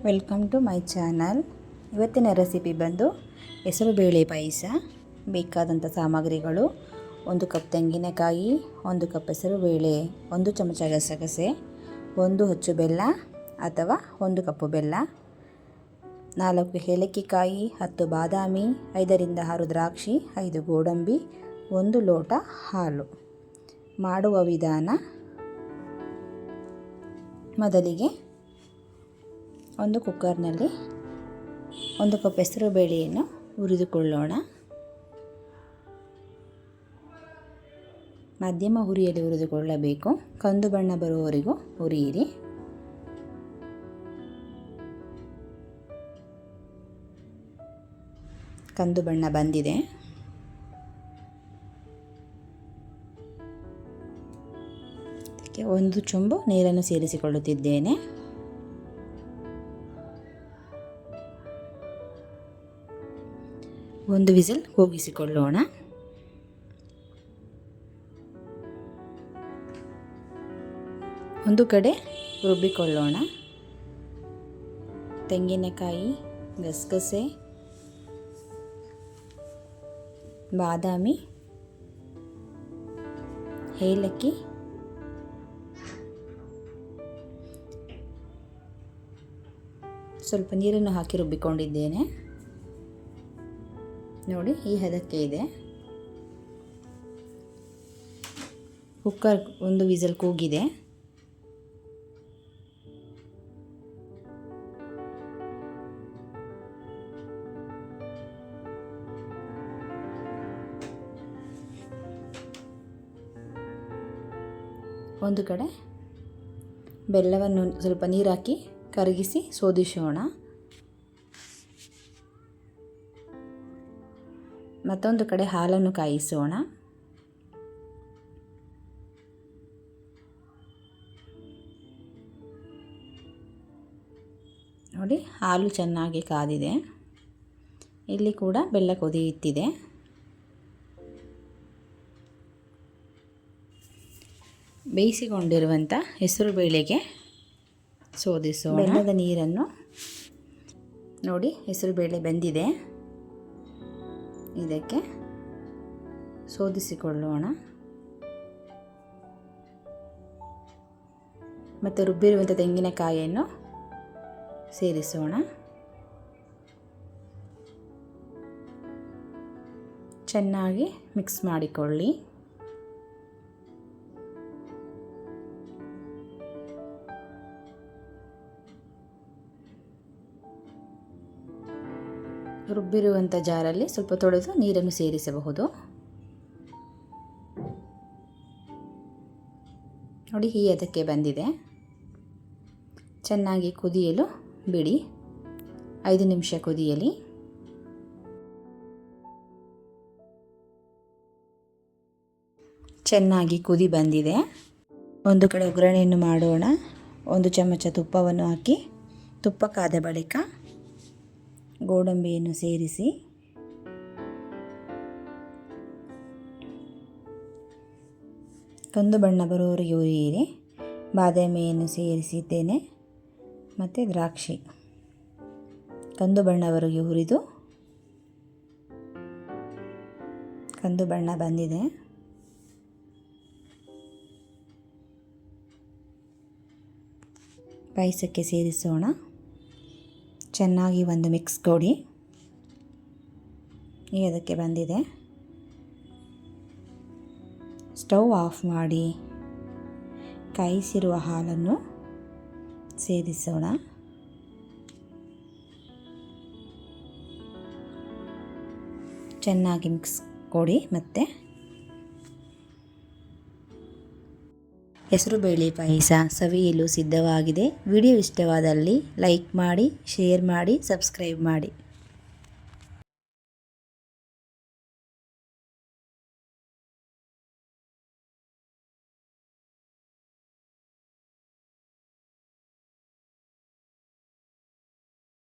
Welcome to my channel. ಇವತ್ತಿನ recipe ಬಂದು ಹೆಸರುಬೇಳೆ ಪಾಯಸ. ಬೇಕಾದಂಥ ಸಾಮಗ್ರಿಗಳು: 1 ಕಪ್ ತೆಂಗಿನಕಾಯಿ, 1 ಕಪ್ ಹೆಸರುಬೇಳೆ, 1 ಚಮಚ ಗಸಗಸೆ, 1 ಹೊಚ್ಚು ಬೆಲ್ಲ ಅಥವಾ 1 ಕಪ್ಪು ಬೆಲ್ಲ, 4 ಏಲಕ್ಕಿಕಾಯಿ, 10 ಬಾದಾಮಿ, 5 ರಿಂದ 6 ದ್ರಾಕ್ಷಿ, 5 ಗೋಡಂಬಿ, 1 ಲೋಟ ಹಾಲು. ಮಾಡುವ ವಿಧಾನ: ಮೊದಲಿಗೆ ಒಂದು ಕುಕ್ಕರ್ನಲ್ಲಿ 1 ಕಪ್ ಹೆಸರು ಬೇಳೆಯನ್ನು ಹುರಿದುಕೊಳ್ಳೋಣ. ಮಧ್ಯಮ ಹುರಿಯಲ್ಲಿ ಹುರಿದುಕೊಳ್ಳಬೇಕು. ಕಂದು ಬಣ್ಣ ಬರುವವರೆಗೂ ಹುರಿಯಿರಿ. ಕಂದು ಬಣ್ಣ ಬಂದಿದೆ. ಅದಕ್ಕೆ 1 ಚೊಂಬು ನೀರನ್ನು ಸೇರಿಸಿಕೊಳ್ಳುತ್ತಿದ್ದೇನೆ. ಒಂದು ವಿಸಿಲ್ ಕೂಗಿಸಿಕೊಳ್ಳೋಣ. ಒಂದು ಕಡೆ ರುಬ್ಬಿಕೊಳ್ಳೋಣ. ತೆಂಗಿನಕಾಯಿ, ಗಸಗಸೆ, ಬಾದಾಮಿ, ಏಲಕ್ಕಿ, ಸ್ವಲ್ಪ ನೀರನ್ನು ಹಾಕಿ ರುಬ್ಬಿಕೊಂಡಿದ್ದೇನೆ. ನೋಡಿ, ಈ ಹದಕ್ಕೆ ಇದೆ. ಕುಕ್ಕರ್ ಒಂದು ವಿಸಿಲ್ ಕೂಗಿದೆ. ಒಂದು ಕಡೆ ಬೆಲ್ಲವನ್ನು ಸ್ವಲ್ಪ ನೀರು ಹಾಕಿ ಕರಗಿಸಿ ಶೋಧಿಸೋಣ. ಮತ್ತೊಂದು ಕಡೆ ಹಾಲನ್ನು ಕಾಯಿಸೋಣ. ನೋಡಿ, ಹಾಲು ಚೆನ್ನಾಗಿ ಕಾದಿದೆ. ಇಲ್ಲಿ ಕೂಡ ಬೆಲ್ಲ ಕುದಿಯುತ್ತಿದೆ. ಬೇಯಿಸಿಕೊಂಡಿರುವಂಥ ಹೆಸರು ಬೇಳೆಗೆ ಶೋಧಿಸೋಣ. ಬೆಲ್ಲದ ನೀರನ್ನು ನೋಡಿ, ಹೆಸರು ಬೇಳೆ ಬೆಂದಿದೆ. ಇದಕ್ಕೆ ಶೋಧಿಸಿಕೊಳ್ಳೋಣ. ಮತ್ತು ರುಬ್ಬಿರುವಂಥ ತೆಂಗಿನಕಾಯಿಯನ್ನು ಸೇರಿಸೋಣ. ಚೆನ್ನಾಗಿ ಮಿಕ್ಸ್ ಮಾಡಿಕೊಳ್ಳಿ. ರುಬ್ಬಿರುವಂಥ ಜಾರಲ್ಲಿ ಸ್ವಲ್ಪ ತೊಳೆದು ನೀರನ್ನು ಸೇರಿಸಬಹುದು. ನೋಡಿ, ಈ ಹದಕ್ಕೆ ಬಂದಿದೆ. ಚೆನ್ನಾಗಿ ಕುದಿಯಲು ಬಿಡಿ. 5 ನಿಮಿಷ ಕುದಿಯಲಿ. ಚೆನ್ನಾಗಿ ಕುದಿ ಬಂದಿದೆ. ಒಂದು ಕಡೆ ಒಗ್ಗರಣೆಯನ್ನು ಮಾಡೋಣ. 1 ಚಮಚ ತುಪ್ಪವನ್ನು ಹಾಕಿ, ತುಪ್ಪ ಕಾದ ಬಳಿಕ ಗೋಡಂಬಿಯನ್ನು ಸೇರಿಸಿ, ಕಂದು ಬಣ್ಣ ಬರುವವರೆಗೆ ಹುರಿಯಿರಿ. ಬಾದಾಮಿಯನ್ನು ಸೇರಿಸಿದ್ದೇನೆ ಮತ್ತು ದ್ರಾಕ್ಷಿ. ಕಂದು ಬಣ್ಣವರೆಗೆ ಹುರಿದು ಕಂದು ಬಣ್ಣ ಬಂದಿದೆ. ಪಾಯಸಕ್ಕೆ ಸೇರಿಸೋಣ. ಚೆನ್ನಾಗಿ ಒಂದು ಮಿಕ್ಸ್ ಕೊಡಿ. ಅದಕ್ಕೆ ಬಂದಿದೆ. ಸ್ಟವ್ ಆಫ್ ಮಾಡಿ ಕಾಯಿಸಿರುವ ಹಾಲನ್ನು ಸೇರಿಸೋಣ. ಚೆನ್ನಾಗಿ ಮಿಕ್ಸ್ ಕೊಡಿ. ಮತ್ತು ಹೆಸರುಬೇಳೆ ಪಾಯಸ ಸವಿಯಲು ಸಿದ್ಧವಾಗಿದೆ. ವಿಡಿಯೋ ಇಷ್ಟವಾದಲ್ಲಿ ಲೈಕ್ ಮಾಡಿ, ಶೇರ್ ಮಾಡಿ, ಸಬ್ಸ್ಕ್ರೈಬ್ ಮಾಡಿ.